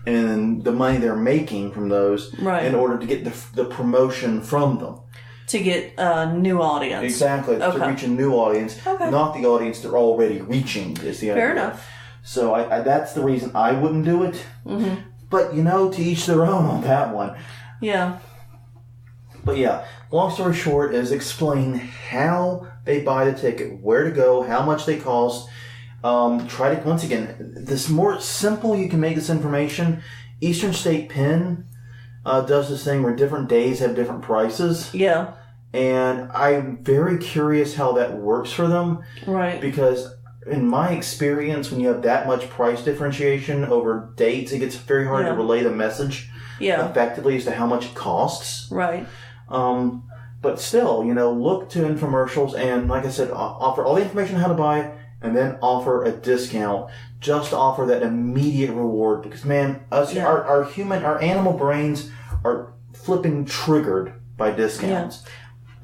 the money they're making from those in order to get the promotion from them. To get a new audience. Exactly, to reach a new audience, not the audience they're already reaching is the idea. Fair enough. So I that's the reason I wouldn't do it. Mm-hmm. But, to each their own on that one. Yeah. But yeah, long story short is explain how they buy the ticket, where to go, how much they cost. Try to, once again, this more simple you can make this information. Eastern State Pen does this thing where different days have different prices. Yeah. And I'm very curious how that works for them. Right. Because in my experience, when you have that much price differentiation over dates, it gets very hard to relay the message effectively as to how much it costs. Right. But still, look to infomercials and, like I said, offer all the information on how to buy it and then offer a discount just to offer that immediate reward. Because, man, our animal brains are flipping triggered by discounts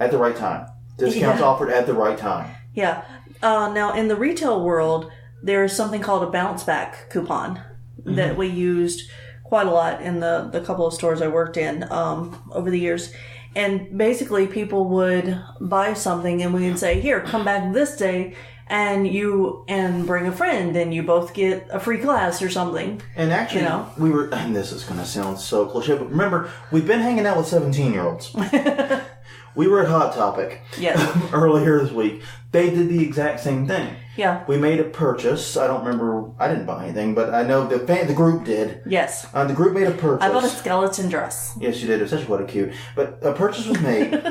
at the right time. Discounts offered at the right time. Yeah. Now, in the retail world, there's something called a bounce back coupon that we used quite a lot in the couple of stores I worked in over the years. And basically people would buy something and we would say, here, come back this day and bring a friend and you both get a free class or something. And actually, and this is going to sound so cliche, but remember, we've been hanging out with 17-year-olds. We were at Hot Topic earlier this week. They did the exact same thing. Yeah. We made a purchase. I don't remember. I didn't buy anything, but I know the group did. Yes. The group made a purchase. I bought a skeleton dress. Yes, you did. It was such what a cute. But a purchase was made.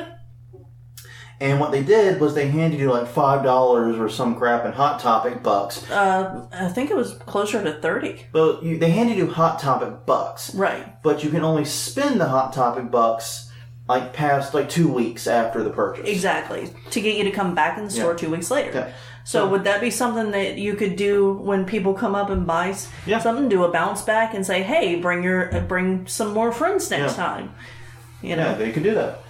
And what they did was they handed you like $5 or some crap in Hot Topic bucks. I think it was closer to 30. Well, they handed you Hot Topic bucks. Right. But you can only spend the Hot Topic bucks past 2 weeks after the purchase. Exactly. To get you to come back in the store 2 weeks later. Yeah. So would that be something that you could do when people come up and buy something, do a bounce back and say, hey, bring some more friends next time? Yeah, they could do that.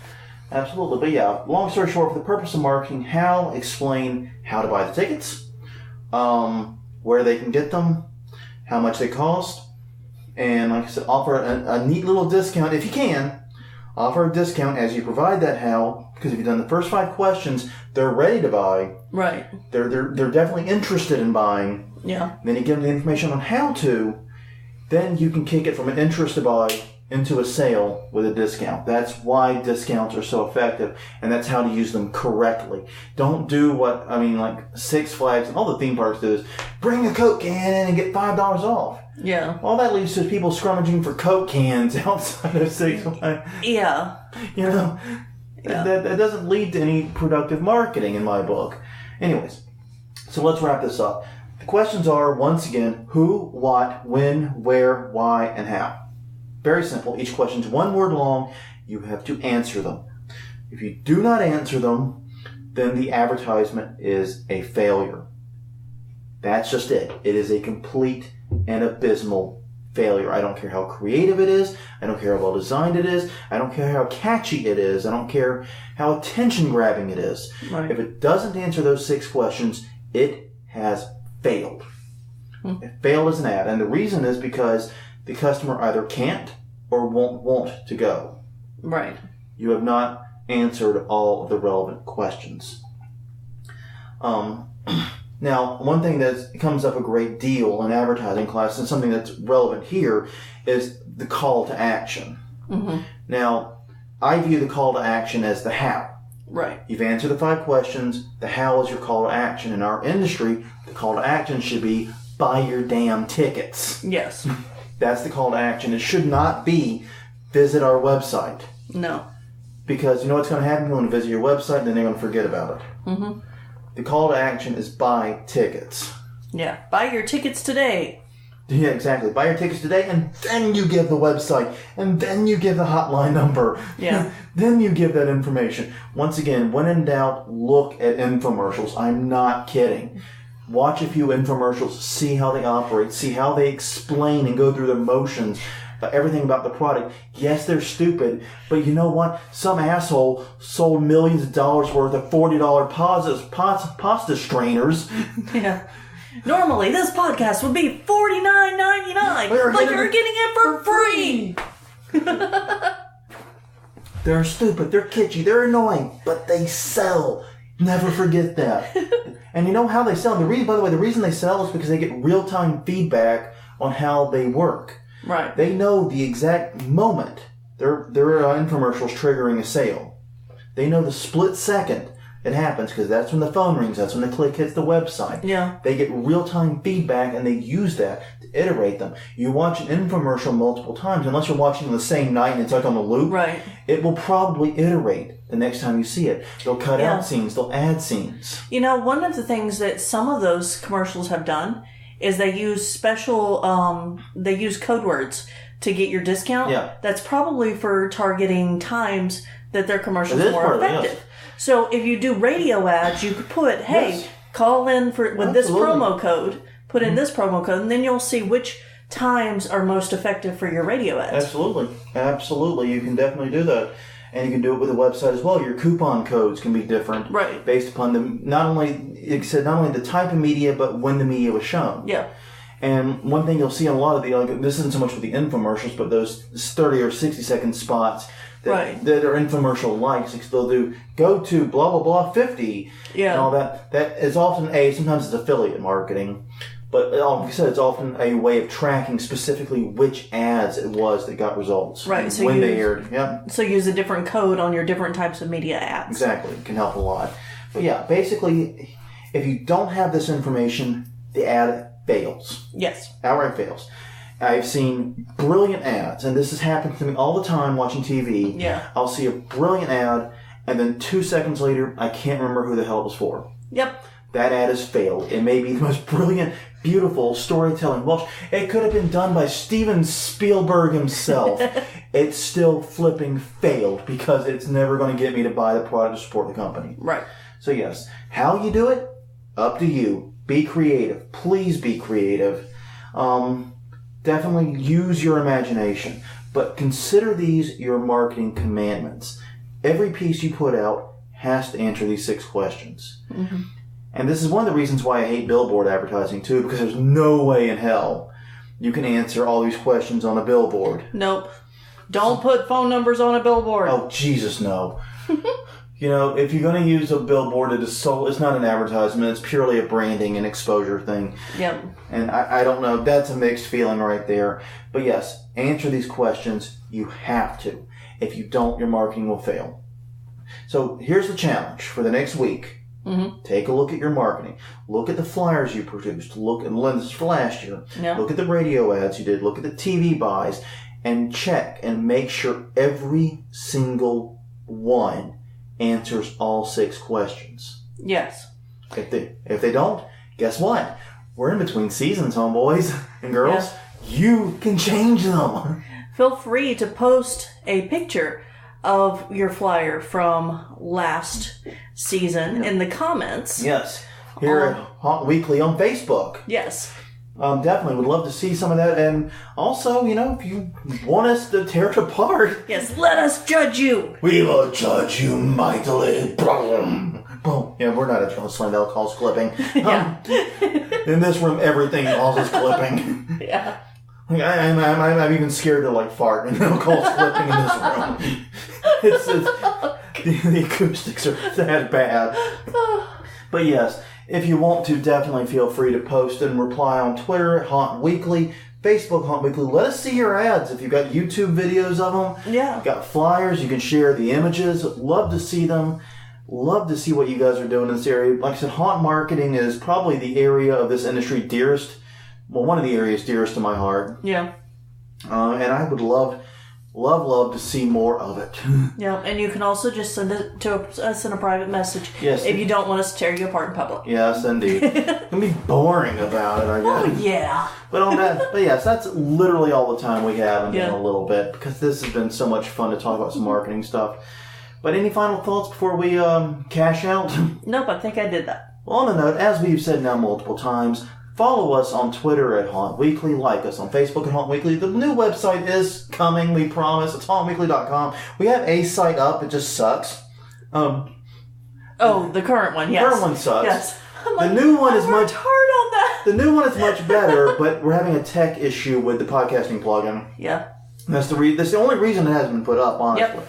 Absolutely. But yeah, long story short, for the purpose of marketing, explain how to buy the tickets, where they can get them, how much they cost, and like I said, offer a neat little discount if you can. Offer a discount as you provide that how, because if you've done the first 5 questions, they're ready to buy. Right. They're definitely interested in buying. Yeah. Then you give them the information on how to, then you can kick it from an interest to buy into a sale with a discount. That's why discounts are so effective, and that's how to use them correctly. Don't do like Six Flags and all the theme parks do is bring a Coke can in and get $5 off. Yeah. All that leads to is people scrummaging for Coke cans outside of Six Flags. Yeah. That doesn't lead to any productive marketing in my book. Anyways, so let's wrap this up. The questions are, once again, who, what, when, where, why, and how. Very simple. Each question's 1 word long. You have to answer them. If you do not answer them, then the advertisement is a failure. That's just it. It is a complete and abysmal failure. I don't care how creative it is. I don't care how well designed it is. I don't care how catchy it is. I don't care how attention grabbing it is. Right. If it doesn't answer those 6 questions, it has failed. It failed as an ad. And the reason is because the customer either can't or won't want to go. Right. You have not answered all of the relevant questions. Now, one thing that comes up a great deal in advertising class, and something that's relevant here, is the call to action. Mm-hmm. Now, I view the call to action as the how. Right. You've answered the 5 questions. The how is your call to action. In our industry, the call to action should be buy your damn tickets. Yes. That's the call to action. It should not be visit our website. No. Because you know what's going to happen? You're going to visit your website and then they're going to forget about it. Mm-hmm. The call to action is buy tickets. Yeah. Buy your tickets today. Yeah, exactly. Buy your tickets today, and then you give the website, and then you give the hotline number. Yeah. Then you give that information. Once again, when in doubt, look at infomercials. I'm not kidding. Watch a few infomercials, see how they operate, see how they explain and go through the motions, everything about the product. Yes, they're stupid, but you know what? Some asshole sold millions of dollars worth of $40 pasta strainers. Yeah. Normally, this podcast would be $49.99, but you're getting it for free. They're stupid, they're kitschy, they're annoying, but they sell. Never forget that. And you know how they sell? By the way, the reason they sell is because they get real-time feedback on how they work. Right. They know the exact moment their infomercials triggering a sale. They know the split second it happens because that's when the phone rings. That's when the click hits the website. Yeah. They get real-time feedback and they use that to iterate them. You watch an infomercial multiple times, unless you're watching the same night and it's like on a loop. Right. It will probably iterate the next time you see it. They'll cut out scenes. They'll add scenes. You know, one of the things that some of those commercials have done is they use they use code words to get your discount. Yeah. That's probably for targeting times that their commercials are more effective. Yes. So if you do radio ads, you could put, hey, call in with this promo code, put in this promo code, and then you'll see which times are most effective for your radio ads. Absolutely. Absolutely. You can definitely do that. And you can do it with a website as well. Your coupon codes can be different. Right. Based upon not only the type of media, but when the media was shown. Yeah. And one thing you'll see on a lot of this isn't so much with the infomercials, but those 30 or 60 second spots that are infomercial-like. So they'll do, go to blah, blah, blah, 50, and all that. That is often sometimes it's affiliate marketing. But like I said, it's often a way of tracking specifically which ads it was that got results. Right. So when they aired. Yep. So use a different code on your different types of media ads. Exactly. It can help a lot. But yeah, basically, if you don't have this information, the ad fails. Yes. Outright fails. I've seen brilliant ads, and this has happened to me all the time watching TV. Yeah. I'll see a brilliant ad, and then 2 seconds later, I can't remember who the hell it was for. Yep. That ad has failed. It may be the most brilliant, beautiful storytelling. Well, it could have been done by Steven Spielberg himself. It's still flipping failed because it's never going to get me to buy the product to support the company. Right. So yes, how you do it, up to you. Be creative. Please be creative. Definitely use your imagination. But consider these your marketing commandments. Every piece you put out has to answer these 6 questions. Mm-hmm. And this is one of the reasons why I hate billboard advertising too, because there's no way in hell you can answer all these questions on a billboard. Nope. Don't put phone numbers on a billboard. Oh, Jesus, no. You know, if you're going to use a billboard, it's not an advertisement. It's purely a branding and exposure thing. Yep. And I don't know. That's a mixed feeling right there. But yes, answer these questions. You have to. If you don't, your marketing will fail. So here's the challenge for the next week. Mm-hmm. Take a look at your marketing. Look at the flyers you produced. This is for last year. Yeah. Look at the radio ads you did. Look at the TV buys. And check and make sure every single one answers all 6 questions. Yes. If they don't, guess what? We're in between seasons, homeboys and girls. Yeah. You can change them. Feel free to post a picture of your flyer from last season in the comments. Yes. Here at Haunt Weekly on Facebook. Yes. Definitely would love to see some of that. And also, if you want us to tear it apart. Yes, let us judge you. We will judge you mightily. Boom. Boom. Yeah, we're not a Slime that calls clipping. Yeah. In this room, everything causes clipping. Yeah. Like, I'm even scared to fart and it'll cause clipping in this room. It's the acoustics are that bad. But yes, if you want to, definitely feel free to post and reply on Twitter at Haunt Weekly, Facebook Haunt Weekly. Let us see your ads. If you've got YouTube videos of them, you've got flyers, you can share the images. Love to see them. Love to see what you guys are doing in this area. Like I said, haunt marketing is probably the area of this industry one of the areas dearest to my heart. Yeah. And I would love to see more of it. Yeah, and you can also just send it to us in a private message. Yes. If you don't want us to tear you apart in public. Yes, indeed. It can be boring about it, I guess. Oh, yeah. But yes, that's literally all the time we have in a little bit, because this has been so much fun to talk about some marketing stuff. But any final thoughts before we cash out? Nope, I think I did that. Well, on a note, as we've said now multiple times, follow us on Twitter at Haunt Weekly. Like us on Facebook at Haunt Weekly. The new website is coming, we promise. It's hauntweekly.com. We have a site up. It just sucks. The current one, yes. The current one sucks. Yes. The new one is much hard on that. The new one is much better, but we're having a tech issue with the podcasting plugin. Yeah. That's the only reason it hasn't been put up, honestly. Yep.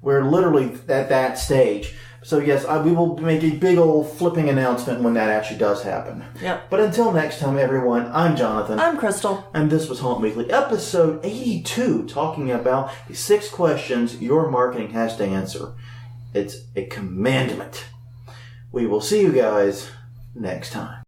We're literally at that stage. So yes, we will make a big old flipping announcement when that actually does happen. Yep. But until next time, everyone, I'm Jonathan. I'm Crystal. And this was Haunt Weekly, episode 82, talking about the 6 questions your marketing has to answer. It's a commandment. We will see you guys next time.